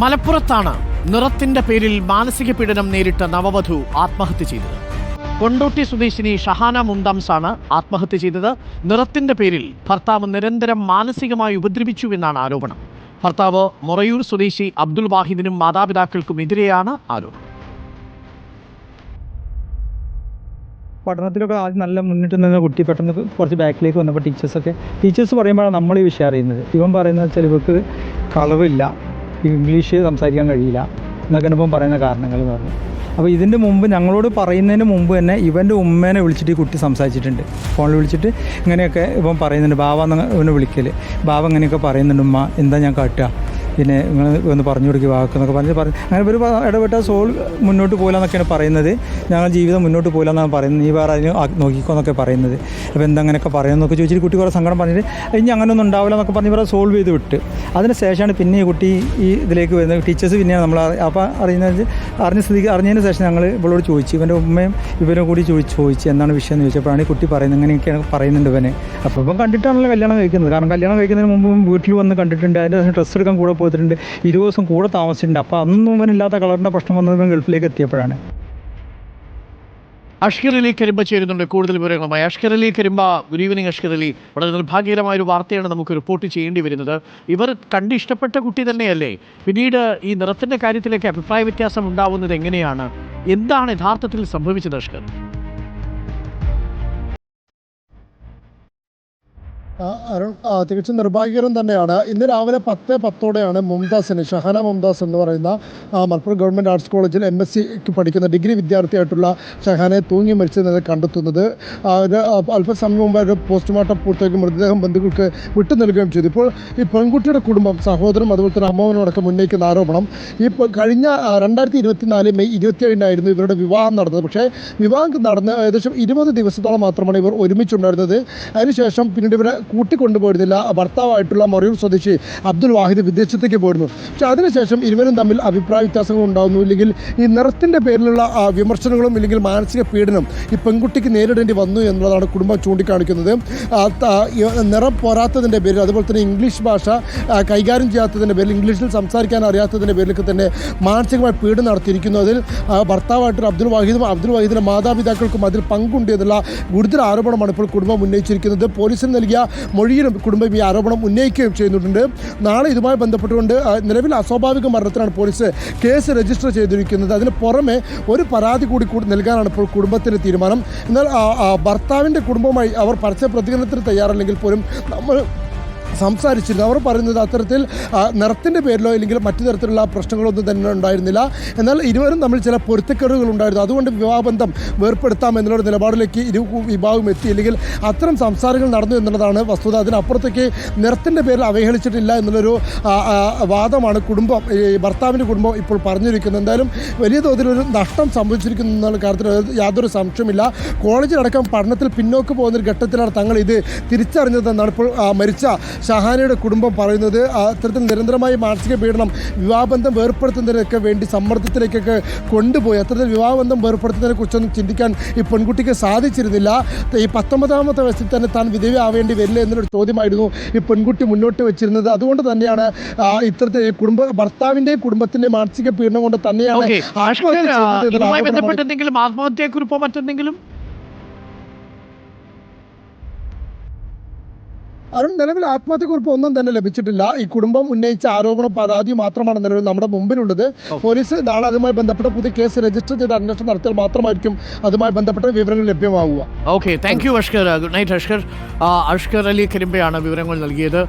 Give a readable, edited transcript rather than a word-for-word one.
മലപ്പുറത്താണ് നിറത്തിന്റെ പേരിൽ മാനസിക പീഡനം നേരിട്ട നവവധു ആത്മഹത്യ ചെയ്തത്. കൊണ്ടോട്ടി സ്വദേശിനി ഷഹാന മുംതാംസാണ് ആത്മഹത്യ ചെയ്തത്. നിറത്തിന്റെ പേരിൽ ഭർത്താവ് നിരന്തരം മാനസികമായി ഉപദ്രവിച്ചുവെന്നാണ് ആരോപണം. ഭർത്താവ് മൊറയൂർ സ്വദേശി അബ്ദുൽ വാഹിദിനും മാതാപിതാക്കൾക്കുമെതിരെയാണ് ആരോപണം. പഠനത്തിലൊക്കെ ആദ്യം നല്ല മുന്നിട്ട് നിന്ന കുട്ടി പെട്ടെന്ന് കുറച്ച് ബാക്കിലേക്ക് വന്നപ്പോൾ ടീച്ചേഴ്സ് പറയുമ്പോഴാണ് നമ്മൾ ഈ വിഷയം അറിയുന്നത്. ഇവൻ പറയുന്നത് വെച്ചാൽ ഇവർക്ക് കളവില്ല, ഇംഗ്ലീഷ് സംസാരിക്കാൻ കഴിയില്ല എന്നൊക്കെ ഇപ്പം പറയുന്ന കാരണങ്ങൾ എന്ന് പറഞ്ഞു. അപ്പോൾ ഇതിൻ്റെ മുമ്പ് ഞങ്ങളോട് പറയുന്നതിന് മുമ്പ് തന്നെ ഇവൻ്റെ ഉമ്മേനെ വിളിച്ചിട്ട് ഈ കുട്ടി സംസാരിച്ചിട്ടുണ്ട്. ഫോണിൽ വിളിച്ചിട്ട് ഇങ്ങനെയൊക്കെ ഇവൻ പറയുന്നുണ്ട്. ബാവ ഇവനെ വിളിക്കൽ, ബാവ ഇങ്ങനെയൊക്കെ പറയുന്നുണ്ട്, ഉമ്മ എന്താ ഞാൻ കാട്ടുക, പിന്നെ നിങ്ങൾ ഒന്ന് പറഞ്ഞു കൊടുക്കുക വാക്കെന്നൊക്കെ പറഞ്ഞു അങ്ങനെ ഒരു ഇടപെട്ട സോൾ മുന്നോട്ട് പോകില്ലെന്നൊക്കെയാണ് പറയുന്നത്. ഞങ്ങൾ ജീവിതം മുന്നോട്ട് പോകില്ലെന്നാണ് പറയുന്നത്. നീ വേറെ അതിന് നോക്കിക്കോ എന്നൊക്കെ പറയുന്നത്. അപ്പോൾ എന്താ അങ്ങനെയൊക്കെ പറയുന്നതൊക്കെ ചോദിച്ചിട്ട് കുട്ടി കുറേ സങ്കടം പറഞ്ഞിട്ട് ഇനി അങ്ങനെയൊന്നും ഉണ്ടാവില്ല എന്നൊക്കെ പറഞ്ഞ് ഇവരെ സോൾവ് ചെയ്ത് വിട്ട്. അതിന് ശേഷമാണ് പിന്നെ ഈ കുട്ടി ഈ ഇതിലേക്ക് വരുന്നത്. ടീച്ചേഴ്സ് പിന്നെയാണ് നമ്മൾ അപ്പോൾ അറിഞ്ഞതിന് ശേഷം ഞങ്ങൾ ഇവളോട് ചോദിച്ചു, ഇവൻ്റെ ഉമ്മയും ഇവരും കൂടി ചോദിച്ചു എന്താണ് വിഷയം എന്ന് ചോദിച്ചപ്പോഴാണ് ഈ കുട്ടി പറയുന്നത് ഇങ്ങനെയൊക്കെയാണ് പറയുന്നുണ്ട് ഇവനെ. അപ്പോൾ ഇപ്പം കണ്ടിട്ടാണല്ലോ കല്യാണം കഴിക്കുന്നത്. കാരണം കല്യാണം കഴിക്കുന്നതിന് മുമ്പ് വീട്ടിൽ വന്ന് കണ്ടിട്ടുണ്ട്. അതിൻ്റെ ശേഷം ഡ്രസ്സ് എടുക്കാൻ കൂടെ പോയിട്ടുണ്ട്. 20 ദിവസം കൂടെ താമസിച്ചിട്ടുണ്ട്. അപ്പോൾ അതൊന്നും ഇവനില്ലാത്ത കളറിൻ്റെ പ്രശ്നം വന്നത് ഗൾഫിലേക്ക് എത്തിയപ്പോഴാണ്. അഷ്കർ അലി കരിമ്പ ചേരുന്നുണ്ട് കൂടുതൽ വിവരങ്ങളുമായി. Ashkar Ali Karimba, good evening Ashkar Ali. വളരെ നിർഭാഗ്യകരമായൊരു വാർത്തയാണ് നമുക്ക് റിപ്പോർട്ട് ചെയ്യേണ്ടി വരുന്നത്. ഇവർ കണ്ട് ഇഷ്ടപ്പെട്ട കുട്ടി തന്നെയല്ലേ? പിന്നീട് ഈ നിറത്തിൻ്റെ കാര്യത്തിലേക്ക് അഭിപ്രായ വ്യത്യാസം ഉണ്ടാവുന്നത് എങ്ങനെയാണ്? എന്താണ് യഥാർത്ഥത്തിൽ സംഭവിച്ചത് അഷ്കർ? അരുൺ, തികച്ചും നിർഭാഗ്യകരം തന്നെയാണ്. ഇന്ന് രാവിലെ 10:10 മുംതാസിന്, ഷഹാന മുംതാസ് എന്ന് പറയുന്ന മലപ്പുറം ഗവൺമെൻറ് ആർട്സ് കോളേജിൽ MSc പഠിക്കുന്ന ഡിഗ്രി വിദ്യാർത്ഥിയായിട്ടുള്ള ഷഹാനയെ തൂങ്ങി മരിച്ചത് കണ്ടെത്തുന്നത്. അല്പസമയം മുമ്പ് ഒരു പോസ്റ്റ്മോർട്ടം പൂർത്തിയാക്കി മൃതദേഹം ബന്ധുക്കൾക്ക് വിട്ടു നൽകുകയും ചെയ്തു. ഇപ്പോൾ ഈ പെൺകുട്ടിയുടെ കുടുംബം, സഹോദരനും അതുപോലെ തന്നെ അമ്മാവനോടൊപ്പം ഉന്നയിക്കുന്ന ആരോപണം, ഈ കഴിഞ്ഞ 2024 മെയ് 27 ഇവരുടെ വിവാഹം നടന്നത്. പക്ഷേ വിവാഹം നടന്ന് ഏകദേശം 20 ദിവസത്തോളം മാത്രമാണ് ഇവർ ഒരുമിച്ചുണ്ടായിരുന്നത്. അതിനുശേഷം പിന്നീട് ഇവരെ കൂട്ടിക്കൊണ്ടുപോയിരുന്നില്ല. ഭർത്താവായിട്ടുള്ള മൊറയൂർ സ്വദേശി അബ്ദുൽ വാഹിദ് വിദേശത്തേക്ക് പോയിരുന്നു. പക്ഷേ അതിനുശേഷം ഇരുവരും തമ്മിൽ അഭിപ്രായ വ്യത്യാസങ്ങൾ ഉണ്ടാകുന്നു. ഇല്ലെങ്കിൽ ഈ നിറത്തിൻ്റെ പേരിലുള്ള വിമർശനങ്ങളും ഇല്ലെങ്കിൽ മാനസിക പീഡനം ഈ പെൺകുട്ടിക്ക് നേരിടേണ്ടി വന്നു എന്നുള്ളതാണ് കുടുംബം ചൂണ്ടിക്കാണിക്കുന്നത്. നിറം പോരാത്തതിൻ്റെ പേരിൽ, അതുപോലെ തന്നെ ഇംഗ്ലീഷ് ഭാഷ കൈകാര്യം ചെയ്യാത്തതിൻ്റെ പേരിൽ, ഇംഗ്ലീഷിൽ സംസാരിക്കാൻ അറിയാത്തതിൻ്റെ പേരിലൊക്കെ തന്നെ മാനസികമായി പീഡനം നടത്തിയിരിക്കുന്നു. അതിൽ ഭർത്താവായിട്ടുള്ള അബ്ദുൽ വാഹിദിൻ്റെ മാതാപിതാക്കൾക്കും അതിൽ പങ്കുണ്ട് എന്നുള്ള ഗുരുതര ആരോപണമാണ് ഇപ്പോൾ കുടുംബം ഉന്നയിച്ചിരിക്കുന്നത്. പോലീസിന് നൽകിയ മൊഴിയിലും കുടുംബം ഈ ആരോപണം ഉന്നയിക്കുകയും ചെയ്യുന്നുണ്ട്. നാളെ ഇതുമായി ബന്ധപ്പെട്ടുകൊണ്ട് നിലവിൽ അസ്വാഭാവിക മരണത്തിനാണ് പോലീസ് കേസ് രജിസ്റ്റർ ചെയ്തിരിക്കുന്നത്. അതിന് പുറമെ ഒരു പരാതി കൂടി നൽകാനാണ് ഇപ്പോൾ കുടുംബത്തിൻ്റെ തീരുമാനം. എന്നാൽ ഭർത്താവിൻ്റെ കുടുംബവുമായി അവർ പരസ്യ പ്രതികരണത്തിന് തയ്യാറല്ലെങ്കിൽ പോലും നമ്മൾ സംസാരിച്ചിരുന്നു. അവർ പറയുന്നത് അത്തരത്തിൽ നിറത്തിൻ്റെ പേരിലോ അല്ലെങ്കിൽ മറ്റു തരത്തിലുള്ള പ്രശ്നങ്ങളൊന്നും തന്നെ ഉണ്ടായിരുന്നില്ല. എന്നാൽ ഇരുവരും തമ്മിൽ ചില പൊരുത്തക്കേടുകൾ ഉണ്ടായിരുന്നു. അതുകൊണ്ട് വിവാഹബന്ധം വേർപ്പെടുത്താം എന്നുള്ള നിലപാടിലേക്ക് ഇരു വിഭാഗം എത്തി, അല്ലെങ്കിൽ അത്തരം സംസാരങ്ങൾ നടന്നു എന്നുള്ളതാണ് വസ്തുത. അതിനപ്പുറത്തേക്ക് നിറത്തിൻ്റെ പേരിൽ അവഹേളിച്ചിട്ടില്ല എന്നുള്ളൊരു വാദമാണ് ഭർത്താവിൻ്റെ കുടുംബം ഇപ്പോൾ പറഞ്ഞിരിക്കുന്നത്. എന്തായാലും വലിയ തോതിലൊരു നഷ്ടം സംഭവിച്ചിരിക്കുന്നു എന്നുള്ള കാര്യത്തിൽ യാതൊരു സംശയമില്ല. കോളേജിലടക്കം പഠനത്തിൽ പിന്നോക്ക് പോകുന്നൊരു ഘട്ടത്തിലാണ് തങ്ങൾ ഇത് തിരിച്ചറിഞ്ഞതെന്നാണ് ഇപ്പോൾ മരിച്ച ഷഹാനയുടെ കുടുംബം പറയുന്നത്. അത്തരത്തിൽ നിരന്തരമായി മാനസിക പീഡനം, വിവാഹബന്ധം വേർപ്പെടുത്തുന്നതിനൊക്കെ വേണ്ടി സമ്മർദ്ദത്തിലേക്കൊക്കെ കൊണ്ടുപോയി. അത്തരത്തിൽ വിവാഹബന്ധം വേർപ്പെടുത്തുന്നതിനെ കുറിച്ചൊന്നും ചിന്തിക്കാൻ ഈ പെൺകുട്ടിക്ക് സാധിച്ചിരുന്നില്ല. ഈ 19ാമത്തെ വയസ്സിൽ തന്നെ താൻ വിധവ ആവേണ്ടി വരില്ല എന്നൊരു ചോദ്യമായിരുന്നു ഈ പെൺകുട്ടി മുന്നോട്ട് വെച്ചിരുന്നത്. അതുകൊണ്ട് തന്നെയാണ് ഇത്തരത്തിൽ ഭർത്താവിൻ്റെയും കുടുംബത്തിൻ്റെയും മാനസിക പീഡനം കൊണ്ട് തന്നെയാണ് ആത്മഹത്യയെക്കുറിപ്പോ മറ്റെന്തെങ്കിലും അരുൺ, നിലവിൽ ആത്മഹത്യക്കുറിപ്പ് ഒന്നും തന്നെ ലഭിച്ചിട്ടില്ല. ഈ കുടുംബം ഉന്നയിച്ച ആരോപണ പരാതി മാത്രമാണ് നിലവിൽ നമ്മുടെ മുമ്പിലുള്ളത്. പോലീസ് നാളെ അതുമായി ബന്ധപ്പെട്ട പുതിയ കേസ് രജിസ്റ്റർ ചെയ്ത് അന്വേഷണം നടത്തിയാൽ മാത്രമായിരിക്കും അതുമായി ബന്ധപ്പെട്ട വിവരങ്ങൾ ലഭ്യമാവുക. Okay, thank you Ashkar. Good night Ashkar. Ashkar Ali കരിമ്പയാണ് വിവരങ്ങൾ നൽകിയത്.